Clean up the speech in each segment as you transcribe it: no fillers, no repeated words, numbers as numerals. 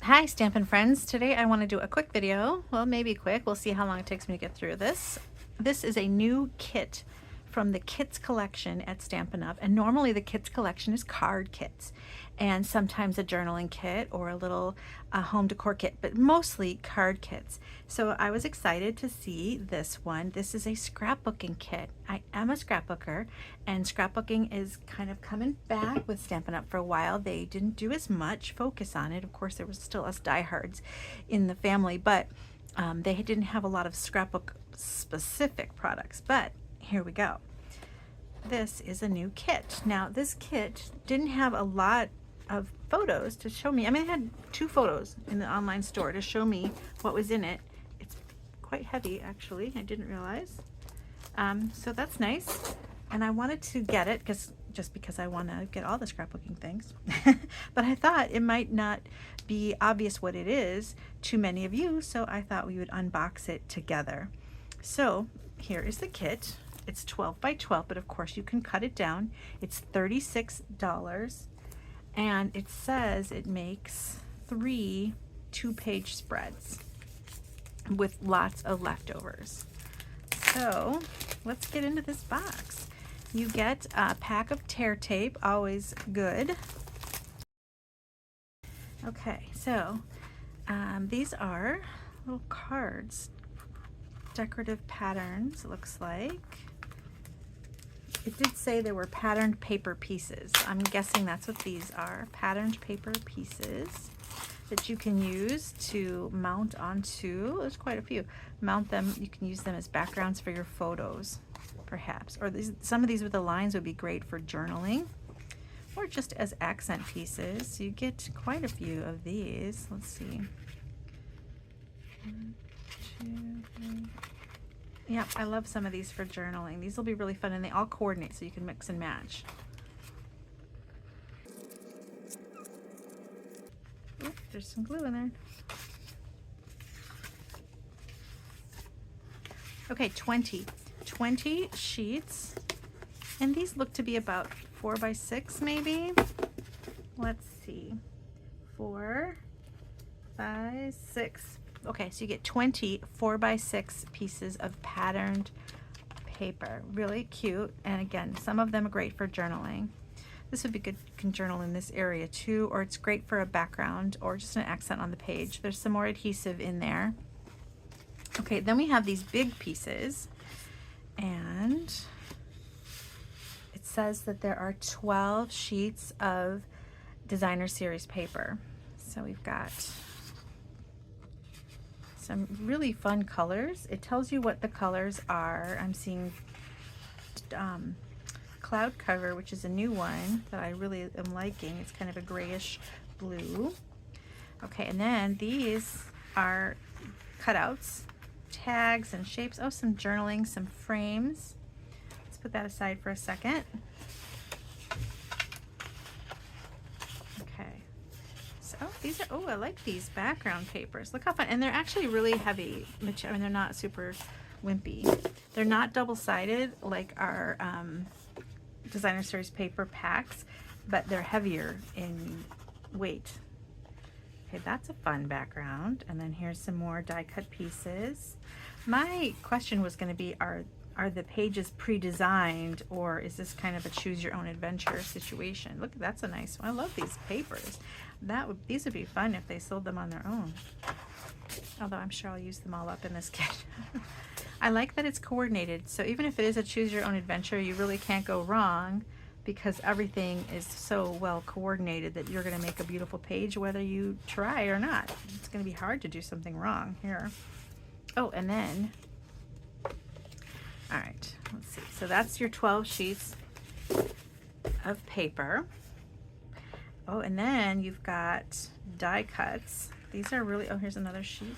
Hi Stampin' friends. Today I want to do a quick video. Well, maybe quick. We'll see how long it takes me to get through this. This is a new kit from the kits collection at Stampin' Up. And normally the kits collection is card kits and sometimes a journaling kit or a little home decor kit, but mostly card kits. So I was excited to see this one. This is a scrapbooking kit. I am a scrapbooker, and scrapbooking is kind of coming back with Stampin' Up! For a while. They didn't do as much focus on it. Of course, there was still us diehards in the family, but they didn't have a lot of scrapbook specific products. But here we go. This is a new kit. Now, this kit didn't have a lot of photos to show me. I mean, it had 2 photos in the online store to show me what was in it. It's quite heavy, actually. I didn't realize. So that's nice. And I wanted to get it just because I want to get all the scrapbooking things. But I thought it might not be obvious what it is to many of you, so I thought we would unbox it together. So here is the kit. It's 12 by 12, but of course you can cut it down. It's $36, and it says it makes 3 2-page spreads with lots of leftovers. So let's get into this box. You get a pack of tear tape, always good. Okay, so these are little cards, decorative patterns, it looks like. It did say there were patterned paper pieces. I'm guessing that's what these are, patterned paper pieces that you can use to mount onto, there's quite a few, mount them, you can use them as backgrounds for your photos, perhaps. Or some of these with the lines would be great for journaling, or just as accent pieces. So you get quite a few of these. Let's see. 1, 2, 3. Yeah, I love some of these for journaling. These will be really fun, and they all coordinate so you can mix and match. Ooh, there's some glue in there. Okay, 20 sheets, and these look to be about 4 by 6 maybe. Let's see, 4, 5, 6. Okay, so you get 20 4 by 6 pieces of patterned paper. Really cute, and again, some of them are great for journaling. This would be good, you can journal in this area too, or it's great for a background or just an accent on the page. There's some more adhesive in there. Okay, then we have these big pieces, and it says that there are 12 sheets of designer series paper. So we've got some really fun colors. It tells you what the colors are. I'm seeing cloud cover, which is a new one that I really am liking. It's kind of a grayish blue. Okay, and then these are cutouts, tags and shapes. Oh, some journaling, some frames. Let's put that aside for a second. Okay, so these are, oh, I like these background papers. Look how fun, and they're actually really heavy. I mean, they're not super wimpy. They're not double-sided like our designer series paper packs, but they're heavier in weight. Okay, that's a fun background. And then here's some more die cut pieces. My question was going to be, are the pages pre-designed, or is this kind of a choose your own adventure situation? Look, that's a nice one. I love these papers. These would be fun if they sold them on their own. Although I'm sure I'll use them all up in this kit. I like that it's coordinated, so even if it is a choose your own adventure, you really can't go wrong, because everything is so well coordinated that you're going to make a beautiful page whether you try or not. It's going to be hard to do something wrong here. Oh, and then, all right, let's see. So that's your 12 sheets of paper. Oh, and then you've got die cuts. These are really, oh, here's another sheet.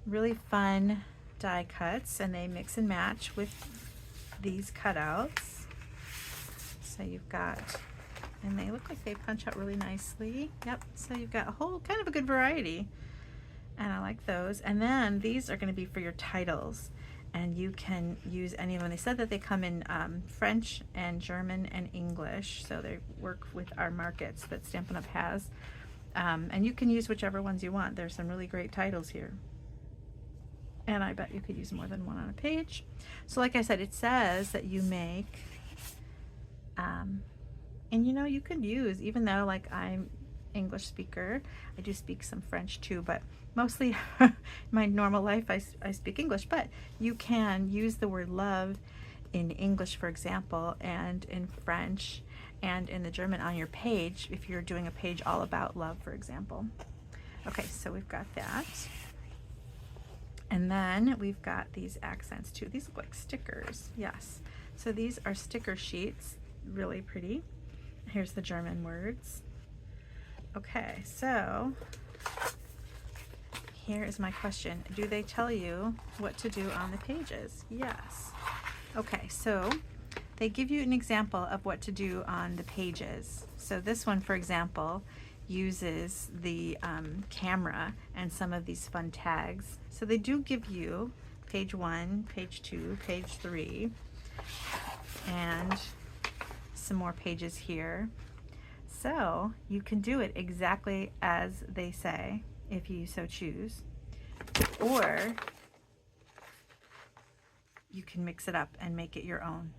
Really fun die cuts, and they mix and match with these cutouts. So you've got, and they look like they punch out really nicely. Yep, so you've got a whole kind of a good variety, and I like those. And then these are going to be for your titles, and you can use any of them. They said that they come in French and German and English, so they work with our markets that Stampin' Up! Has. And you can use whichever ones you want. There's some really great titles here. And I bet you could use more than one on a page. So like I said, it says that you make, and you know, you could use, even though like I'm English speaker, I do speak some French too, but mostly my normal life I speak English, but you can use the word love in English, for example, and in French and in the German on your page if you're doing a page all about love, for example. Okay, so we've got that. And then we've got these accents too. These look like stickers. Yes. So these are sticker sheets. Really pretty. Here's the German words. Okay, so here is my question. Do they tell you what to do on the pages? Yes. Okay, so they give you an example of what to do on the pages. So this one, for example, uses the camera and some of these fun tags. So they do give you page 1, page 2, page 3, and some more pages here. So you can do it exactly as they say if you so choose, or you can mix it up and make it your own.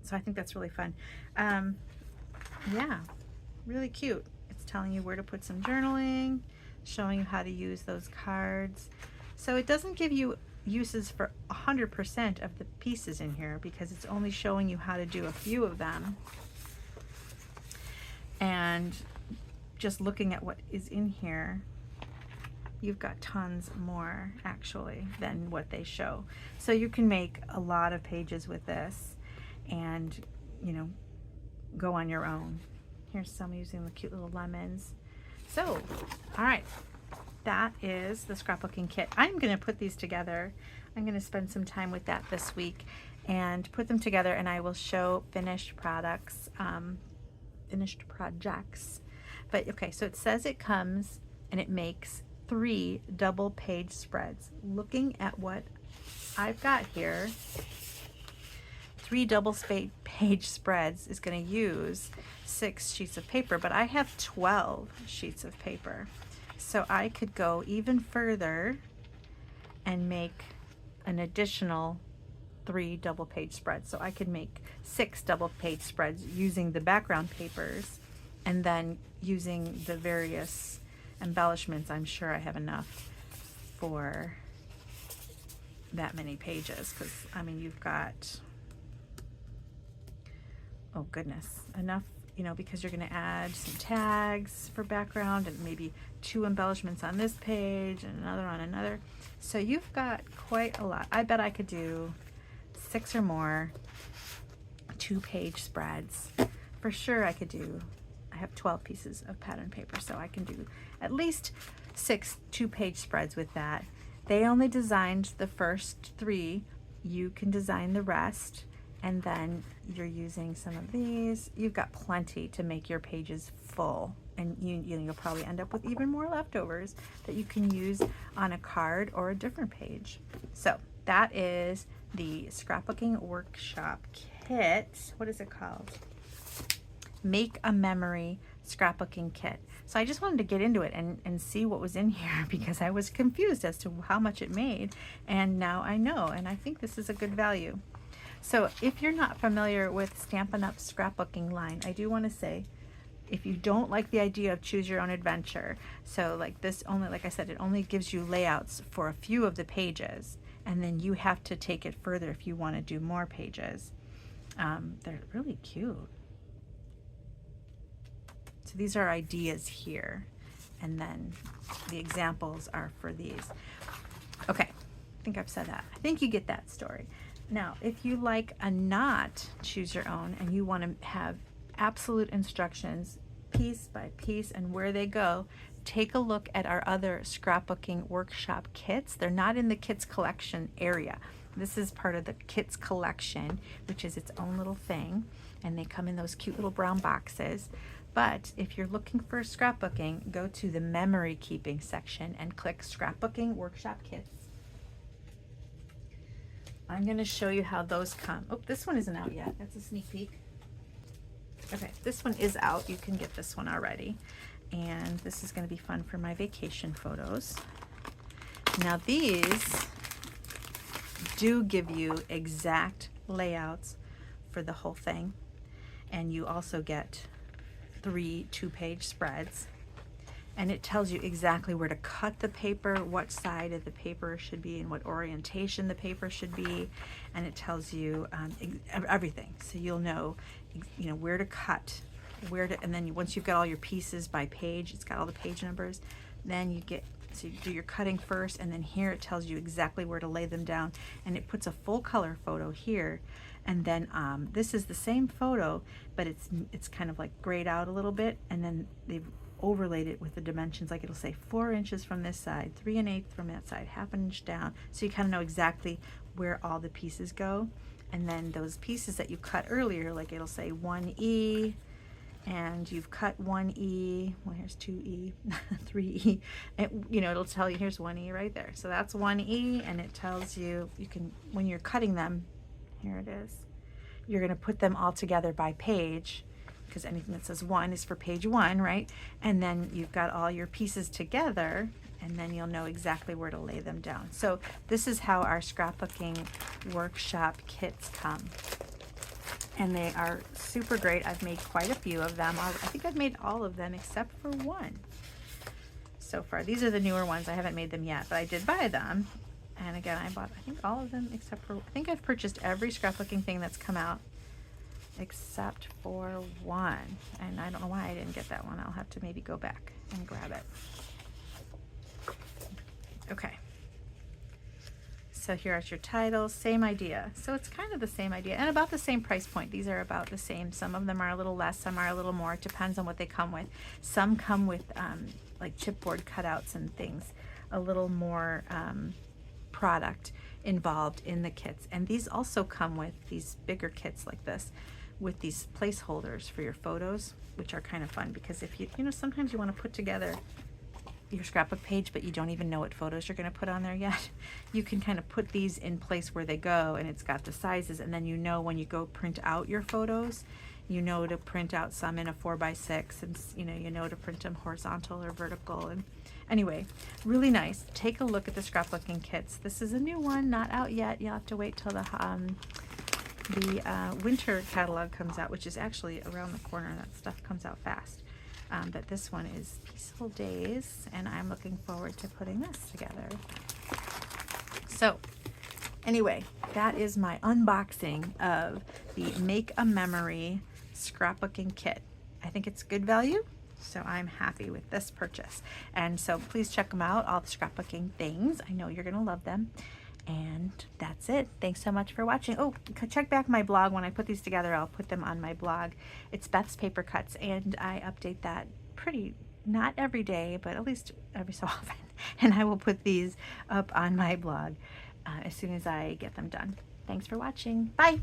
So I think that's really fun. Yeah, really cute. It's telling you where to put some journaling, showing you how to use those cards. So it doesn't give you uses for 100% of the pieces in here because it's only showing you how to do a few of them. And just looking at what is in here, you've got tons more actually than what they show. So you can make a lot of pages with this and, you know, go on your own. Here's some using the cute little lemons. So, all right, that is the scrapbooking kit. I'm going to put these together. I'm going to spend some time with that this week and put them together, and I will show finished products, finished projects. But okay, so it says it comes and it makes 3 double page spreads. Looking at what I've got here, 3 double page spreads is going to use 6 sheets of paper, but I have 12 sheets of paper. So I could go even further and make an additional 3 double page spreads. So I could make 6 double page spreads using the background papers and then using the various embellishments. I'm sure I have enough for that many pages because, I mean, you've got, oh goodness, enough, you know, because you're going to add some tags for background and maybe 2 embellishments on this page and another on another. So you've got quite a lot. I bet I could do 6 or more 2-page spreads. For sure I could do, I have 12 pieces of pattern paper, so I can do at least 6 2-page spreads with that. They only designed the first 3. You can design the rest, and then you're using some of these. You've got plenty to make your pages full, and you'll probably end up with even more leftovers that you can use on a card or a different page. So that is the scrapbooking workshop kit. What is it called? Make a Memory scrapbooking kit. So I just wanted to get into it and see what was in here because I was confused as to how much it made, and now I know, and I think this is a good value. So if you're not familiar with Stampin' Up scrapbooking line, I do want to say, if you don't like the idea of choose your own adventure, so like this only, like I said, it only gives you layouts for a few of the pages, and then you have to take it further if you want to do more pages. They're really cute. So these are ideas here, and then the examples are for these. Okay, I think I've said that. I think you get that story. Now, if you like a not choose your own and you want to have absolute instructions piece by piece and where they go, take a look at our other scrapbooking workshop kits. They're not in the kits collection area. This is part of the kits collection, which is its own little thing, and they come in those cute little brown boxes. But if you're looking for scrapbooking, go to the memory keeping section and click scrapbooking workshop kits. I'm going to show you how those come. Oh, this one isn't out yet. That's a sneak peek. Okay, this one is out. You can get this one already. And this is going to be fun for my vacation photos. Now these do give you exact layouts for the whole thing, and you also get 3 2-page spreads, and it tells you exactly where to cut the paper, what side of the paper should be, and what orientation the paper should be, and it tells you everything, so you'll know, you know, where to cut, and then once you've got all your pieces by page, it's got all the page numbers, then you get, so you do your cutting first, and then here it tells you exactly where to lay them down, and it puts a full color photo here, and then this is the same photo, but it's kind of like grayed out a little bit, and then they've overlaid it with the dimensions, like it'll say 4 inches from this side, 3 1/8 from that side, 1/2 inch down, so you kind of know exactly where all the pieces go. And then those pieces that you cut earlier, like it'll say 1E, and you've cut 1E, well here's 2E, 3E, and you know, it'll tell you here's 1E right there, so that's 1E, and it tells you, you can, when you're cutting them, here it is, you're going to put them all together by page, because anything that says 1 is for page 1, right? And then you've got all your pieces together, and then you'll know exactly where to lay them down. So this is how our scrapbooking workshop kits come. And they are super great. I've made quite a few of them. I think I've made all of them except for one so far. These are the newer ones. I haven't made them yet, but I did buy them. And again, I bought, I think, all of them except for, I think I've purchased every scrapbooking thing that's come out except for one. And I don't know why I didn't get that one. I'll have to maybe go back and grab it. Okay. So here are your titles, same idea. So it's kind of the same idea and about the same price point. These are about the same. Some of them are a little less, some are a little more. It depends on what they come with. Some come with like chipboard cutouts and things, a little more product involved in the kits. And these also come with these bigger kits like this, with these placeholders for your photos, which are kind of fun because if you know, sometimes you want to put together your scrapbook page, but you don't even know what photos you're going to put on there yet. You can kind of put these in place where they go, and it's got the sizes, and then you know when you go print out your photos, you know to print out some in a 4x6, and you know to print them horizontal or vertical. And anyway, really nice. Take a look at the scrapbooking kits. This is a new one, not out yet. You'll have to wait till the winter catalog comes out, which is actually around the corner. That stuff comes out fast. But this one is Peaceful Days, and I'm looking forward to putting this together. So anyway, that is my unboxing of the Make a Memory scrapbooking kit. I think it's good value, so I'm happy with this purchase. And so please check them out, all the scrapbooking things. I know you're gonna love them. And that's it. Thanks so much for watching. Oh, check back my blog. When I put these together, I'll put them on my blog. It's Beth's Paper Cuts, and I update that not every day, but at least every so often. And I will put these up on my blog as soon as I get them done. Thanks for watching. Bye.